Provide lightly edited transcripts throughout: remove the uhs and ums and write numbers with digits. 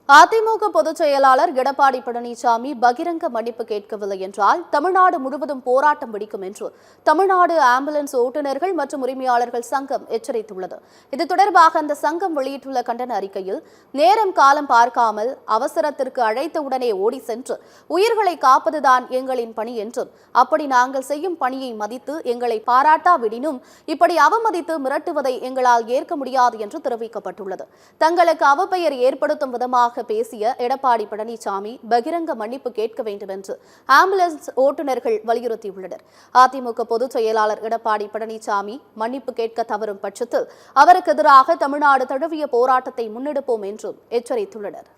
அதிமுக பொதுச் செயலாளர் எடப்பாடி பழனிசாமி பகிரங்க மன்னிப்பு கேட்கவில்லை என்றால் தமிழ்நாடு முழுவதும் போராட்டம் வெடிக்கும் என்று தமிழ்நாடு ஆம்புலன்ஸ் ஓட்டுநர்கள் மற்றும் உரிமையாளர்கள் சங்கம் எச்சரித்துள்ளது. இது தொடர்பாக அந்த சங்கம் வெளியிட்டுள்ள கண்டன அறிக்கையில், நேரம் காலம் பார்க்காமல் அவசரத்திற்கு அழைத்தவுடனே ஓடி சென்று உயிர்களை காப்பதுதான் எங்களின் பணி என்றும், அப்படி நாங்கள் செய்யும் பணியை மதித்து எங்களை பாராட்டாவிடினும் இப்படி அவமதித்து மிரட்டுவதை எங்களால் ஏற்க முடியாது என்று தெரிவிக்கப்பட்டுள்ளது. தங்களுக்கு அவப்பெயர் ஏற்படுத்தும் விதமாக பேசிய எடப்பாடி பழனிசாமி பகிரங்க மன்னிப்பு கேட்க வேண்டும் என்று ஆம்புலன்ஸ் ஓட்டுநர்கள் வலியுறுத்தியுள்ளனர். அதிமுக பொதுச் செயலாளர் எடப்பாடி பழனிசாமி மன்னிப்பு கேட்க தவறும் பட்சத்தில் அவருக்கு எதிராக தமிழ்நாடு தழுவிய போராட்டத்தை முன்னெடுப்போம் என்றும் எச்சரித்துள்ளனர்.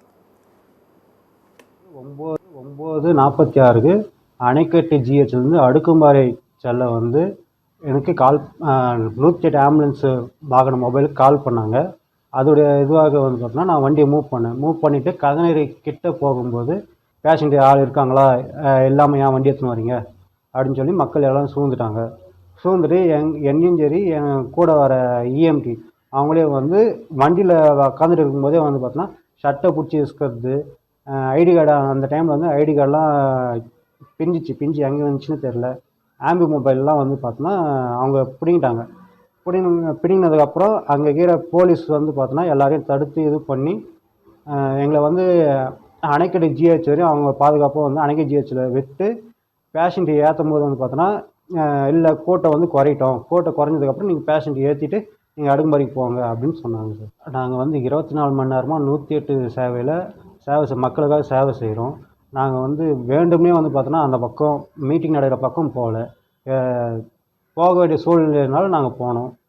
9:46 அணைக்கட்டு ஜிஹெச்லேருந்து அடுக்குமாறை செல்ல எனக்கு 108 ஆம்புலன்ஸ் வாகன மொபைலுக்கு கால் பண்ணாங்க. அதோடைய இதுவாக பார்த்தோன்னா நான் வண்டியை மூவ் பண்ணிவிட்டு கதநீரை கிட்ட போகும்போது பேசஞ்சர் ஆள் இருக்காங்களா, எல்லாமே ஏன் வண்டி எடுத்துன்னு வரீங்க அப்படின்னு சொல்லி மக்கள் எல்லாம் சூழ்ந்துட்டு என்னையும் சரி என் கூட வர இஎம்டி அவங்களே வண்டியில் உட்காந்துட்டு இருக்கும்போதே பார்த்தோன்னா ஷர்ட்டை பிடிச்சி இசுக்கிறது, ஐடி கார்டு அந்த டைமில் ஐடி கார்டெலாம் பிஞ்சு எங்கே வந்துச்சுன்னு தெரில. ஆம்பி மொபைல்லாம் பார்த்தோன்னா அவங்க பிடிங்கிட்டாங்க. பிடிங்கினதுக்கப்புறம் அங்கே இருக்கிற போலீஸ் பார்த்தோன்னா எல்லாரையும் தடுத்து இது பண்ணி எங்களை அணைக்கட்டு ஜிஹெச் வரையும் அவங்க பாதுகாப்பாக அணைக்கட்டு ஜிஹெச்சில் விட்டு பேஷண்ட்டை ஏற்றும் போது பார்த்தோன்னா இல்லை கோட்டை குறையிட்டோம், கோட்டை குறைஞ்சதுக்கப்புறம் நீங்கள் பேஷண்ட்டை ஏற்றிட்டு நீங்கள் அடுக்குமாறைக்கு போங்க அப்படின்னு சொன்னாங்க சார். நாங்கள் 24 மணி நேரமாக 108 சேவையில் மக்களுக்காக சேவை செய்கிறோம். நாங்கள் வேண்டும்னே பார்த்தோன்னா அந்த பக்கம் மீட்டிங் நடக்கிற பக்கம் போக வேண்டிய சூழ்நிலையினால நாங்கள் போனோம்.